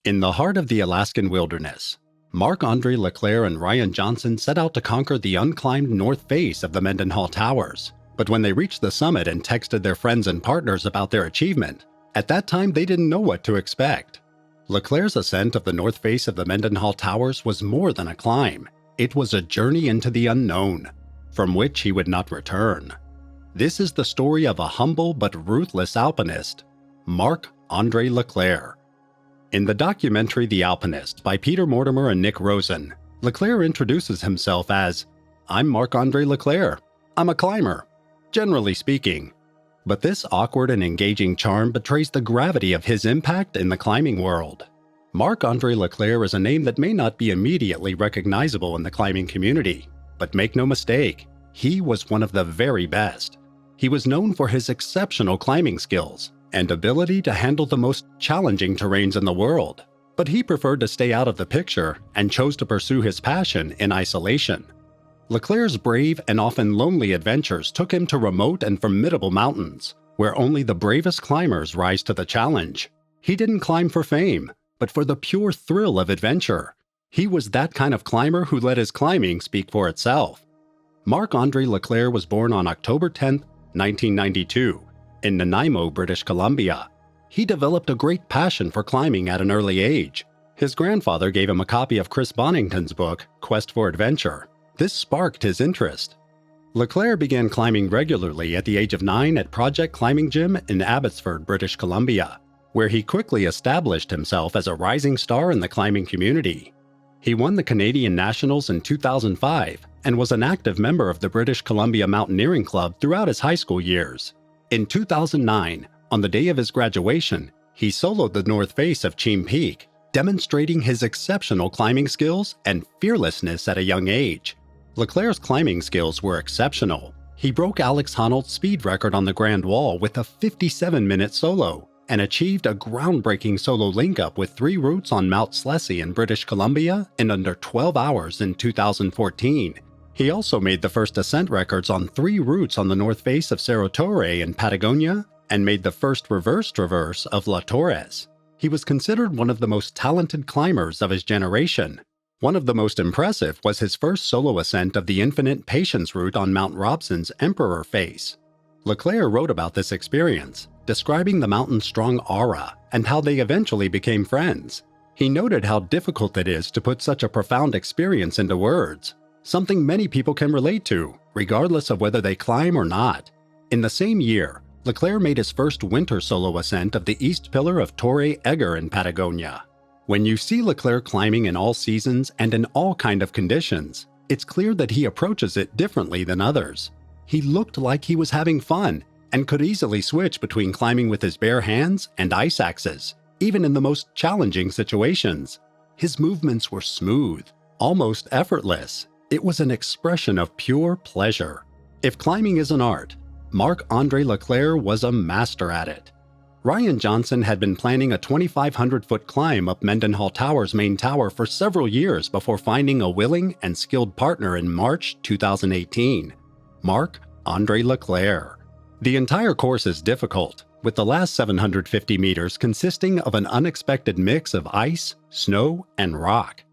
In the heart of the Alaskan wilderness, Marc-André Leclerc and Ryan Johnson set out to conquer the unclimbed north face of the Mendenhall Towers. But when they reached the summit and texted their friends and partners about their achievement, at that time they didn't know what to expect. Leclerc's ascent of the north face of the Mendenhall Towers was more than a climb. It was a journey into the unknown, from which he would not return. This is the story of a humble but ruthless alpinist, Marc-André Leclerc. In the documentary The Alpinist by Peter Mortimer and Nick Rosen, Leclerc introduces himself as, "I'm Marc-André Leclerc. I'm a climber, generally speaking." But this awkward and engaging charm betrays the gravity of his impact in the climbing world. Marc-André Leclerc is a name that may not be immediately recognizable in the climbing community, but make no mistake, he was one of the very best. He was known for his exceptional climbing skills and ability to handle the most challenging terrains in the world, but he preferred to stay out of the picture and chose to pursue his passion in isolation. Leclerc's brave and often lonely adventures took him to remote and formidable mountains, where only the bravest climbers rise to the challenge. He didn't climb for fame, but for the pure thrill of adventure. He was that kind of climber who let his climbing speak for itself. Marc-André Leclerc was born on October 10, 1992, in Nanaimo, British Columbia. He developed a great passion for climbing at an early age. His grandfather gave him a copy of Chris Bonington's book, Quest for Adventure. This sparked his interest. Leclerc began climbing regularly at the age of 9 at Project Climbing Gym in Abbotsford, British Columbia, where he quickly established himself as a rising star in the climbing community. He won the Canadian Nationals in 2005 and was an active member of the British Columbia Mountaineering Club throughout his high school years. In 2009, on the day of his graduation, he soloed the north face of Cheam Peak, demonstrating his exceptional climbing skills and fearlessness at a young age. Leclerc's climbing skills were exceptional. He broke Alex Honnold's speed record on the Grand Wall with a 57-minute solo and achieved a groundbreaking solo link-up with 3 routes on Mount Slessy in British Columbia in under 12 hours in 2014. He also made the first ascent records on 3 routes on the north face of Cerro Torre in Patagonia and made the first reverse traverse of La Torres. He was considered one of the most talented climbers of his generation. One of the most impressive was his first solo ascent of the Infinite Patience route on Mount Robson's Emperor Face. Leclerc wrote about this experience, describing the mountain's strong aura and how they eventually became friends. He noted how difficult it is to put such a profound experience into words, something many people can relate to, regardless of whether they climb or not. In the same year, Leclerc made his first winter solo ascent of the East Pillar of Torre Egger in Patagonia. When you see Leclerc climbing in all seasons and in all kind of conditions, it's clear that he approaches it differently than others. He looked like he was having fun and could easily switch between climbing with his bare hands and ice axes, even in the most challenging situations. His movements were smooth, almost effortless. It was an expression of pure pleasure. If climbing is an art, Marc-André Leclerc was a master at it. Ryan Johnson had been planning a 2,500-foot climb up Mendenhall Towers' main tower for several years before finding a willing and skilled partner in March 2018, Marc-André Leclerc. The entire course is difficult, with the last 750 meters consisting of an unexpected mix of ice, snow, and rock.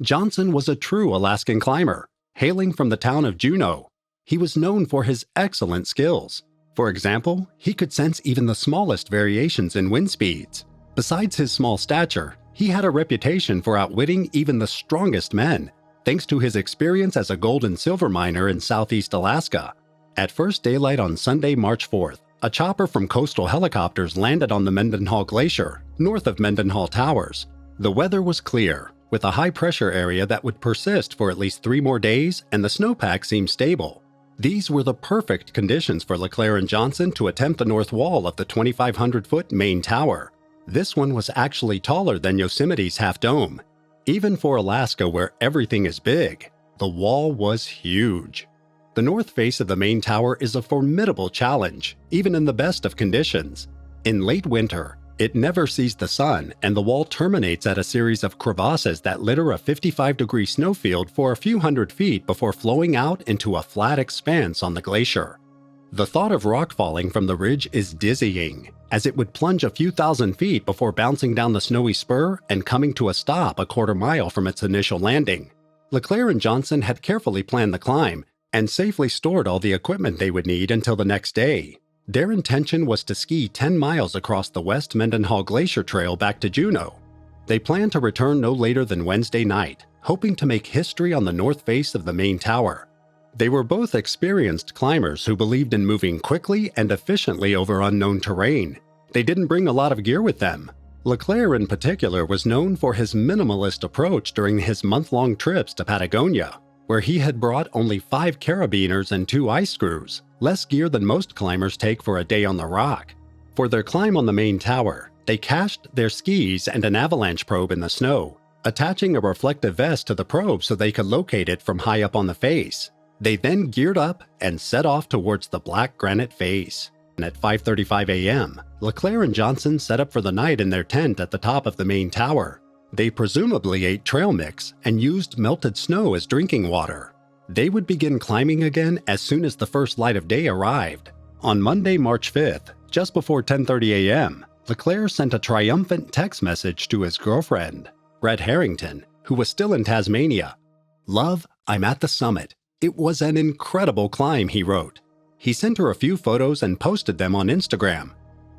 Johnson was a true Alaskan climber, hailing from the town of Juneau. He was known for his excellent skills. For example, he could sense even the smallest variations in wind speeds. Besides his small stature, he had a reputation for outwitting even the strongest men, thanks to his experience as a gold and silver miner in southeast Alaska. At first daylight on Sunday, March 4th, a chopper from coastal helicopters landed on the Mendenhall Glacier, north of Mendenhall Towers. The weather was clear, with a high-pressure area that would persist for at least 3 more days, and the snowpack seemed stable. These were the perfect conditions for Leclerc and Johnson to attempt the north wall of the 2,500-foot main tower. This one was actually taller than Yosemite's Half Dome. Even for Alaska, where everything is big, the wall was huge. The north face of the main tower is a formidable challenge, even in the best of conditions. In late winter, it never sees the sun, and the wall terminates at a series of crevasses that litter a 55-degree snowfield for a few hundred feet before flowing out into a flat expanse on the glacier. The thought of rock falling from the ridge is dizzying, as it would plunge a few thousand feet before bouncing down the snowy spur and coming to a stop a quarter mile from its initial landing. Leclerc and Johnson had carefully planned the climb and safely stored all the equipment they would need until the next day. Their intention was to ski 10 miles across the West Mendenhall Glacier Trail back to Juneau. They planned to return no later than Wednesday night, hoping to make history on the north face of the main tower. They were both experienced climbers who believed in moving quickly and efficiently over unknown terrain. They didn't bring a lot of gear with them. Leclerc in particular was known for his minimalist approach during his month-long trips to Patagonia, where he had brought only 5 carabiners and 2 ice screws, less gear than most climbers take for a day on the rock. For their climb on the main tower, they cached their skis and an avalanche probe in the snow, attaching a reflective vest to the probe so they could locate it from high up on the face. They then geared up and set off towards the black granite face. And at 5:35 a.m., Leclerc and Johnson set up for the night in their tent at the top of the main tower. They presumably ate trail mix and used melted snow as drinking water. They would begin climbing again as soon as the first light of day arrived. On Monday, March 5th, just before 10:30 a.m., Leclerc sent a triumphant text message to his girlfriend, Brett Harrington, who was still in Tasmania. "Love, I'm at the summit. It was an incredible climb," he wrote. He sent her a few photos and posted them on Instagram.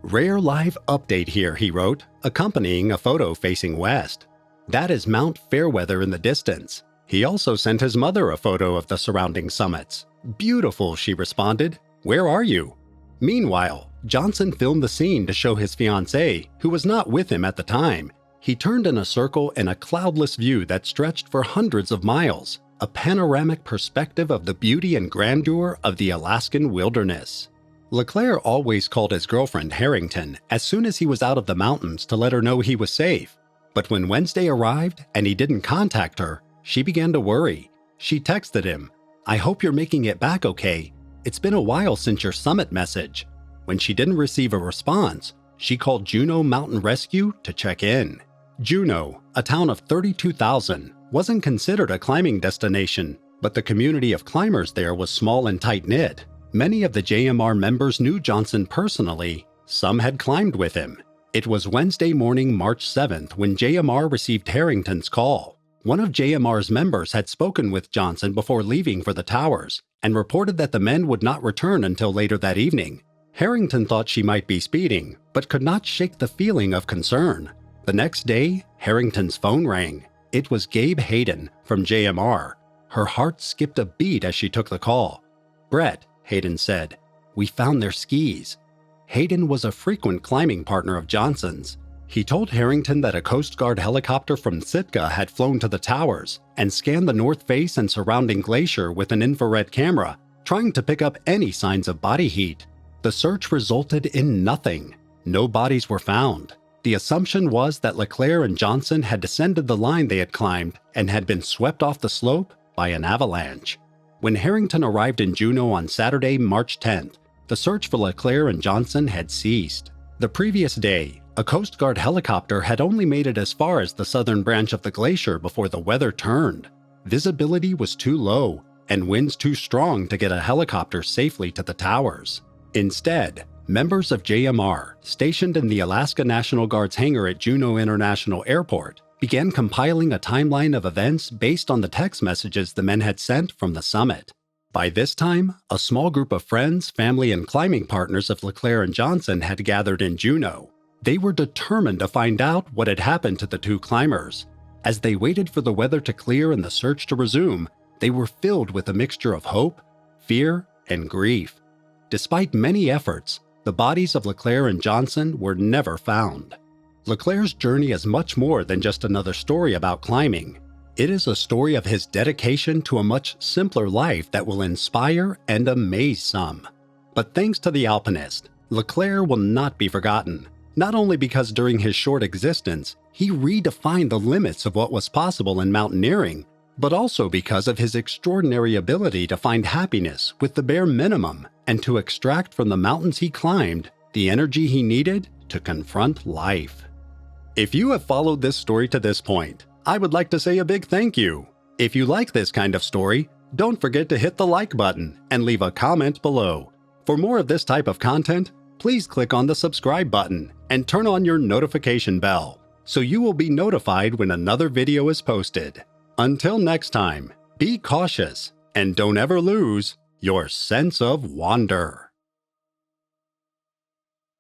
"Rare live update here," he wrote, accompanying a photo facing west. "That is Mount Fairweather in the distance." He also sent his mother a photo of the surrounding summits. "Beautiful," she responded. "Where are you?" Meanwhile, Johnson filmed the scene to show his fiancée, who was not with him at the time. He turned in a circle in a cloudless view that stretched for hundreds of miles, a panoramic perspective of the beauty and grandeur of the Alaskan wilderness. Leclerc always called his girlfriend Harrington as soon as he was out of the mountains to let her know he was safe. But when Wednesday arrived and he didn't contact her, she began to worry. She texted him, "I hope you're making it back okay. It's been a while since your summit message." When she didn't receive a response, she called Juneau Mountain Rescue to check in. Juneau, a town of 32,000, wasn't considered a climbing destination, but the community of climbers there was small and tight-knit. Many of the JMR members knew Johnson personally. Some had climbed with him. It was Wednesday morning, March 7th, when JMR received Harrington's call. One of JMR's members had spoken with Johnson before leaving for the towers and reported that the men would not return until later that evening. Harrington thought she might be speeding, but could not shake the feeling of concern. The next day, Harrington's phone rang. It was Gabe Hayden from JMR. Her heart skipped a beat as she took the call. "Brett," Hayden said, "we found their skis." Hayden was a frequent climbing partner of Johnson's. He told Harrington that a Coast Guard helicopter from Sitka had flown to the towers and scanned the north face and surrounding glacier with an infrared camera, trying to pick up any signs of body heat. The search resulted in nothing. No bodies were found. The assumption was that Leclerc and Johnson had descended the line they had climbed and had been swept off the slope by an avalanche. When Harrington arrived in Juneau on Saturday, March 10th, the search for Leclerc and Johnson had ceased. The previous day, a Coast Guard helicopter had only made it as far as the southern branch of the glacier before the weather turned. Visibility was too low, and winds too strong to get a helicopter safely to the towers. Instead, members of JMR, stationed in the Alaska National Guard's hangar at Juneau International Airport, began compiling a timeline of events based on the text messages the men had sent from the summit. By this time, a small group of friends, family, and climbing partners of Leclerc and Johnson had gathered in Juneau. They were determined to find out what had happened to the two climbers. As they waited for the weather to clear and the search to resume, they were filled with a mixture of hope, fear, and grief. Despite many efforts, the bodies of Leclerc and Johnson were never found. Leclerc's journey is much more than just another story about climbing. It is a story of his dedication to a much simpler life that will inspire and amaze some. But thanks to the alpinist, Leclerc will not be forgotten, not only because during his short existence, he redefined the limits of what was possible in mountaineering, but also because of his extraordinary ability to find happiness with the bare minimum and to extract from the mountains he climbed the energy he needed to confront life. If you have followed this story to this point, I would like to say a big thank you. If you like this kind of story, don't forget to hit the like button and leave a comment below. For more of this type of content, please click on the subscribe button and turn on your notification bell so you will be notified when another video is posted. Until next time, be cautious and don't ever lose your sense of wonder.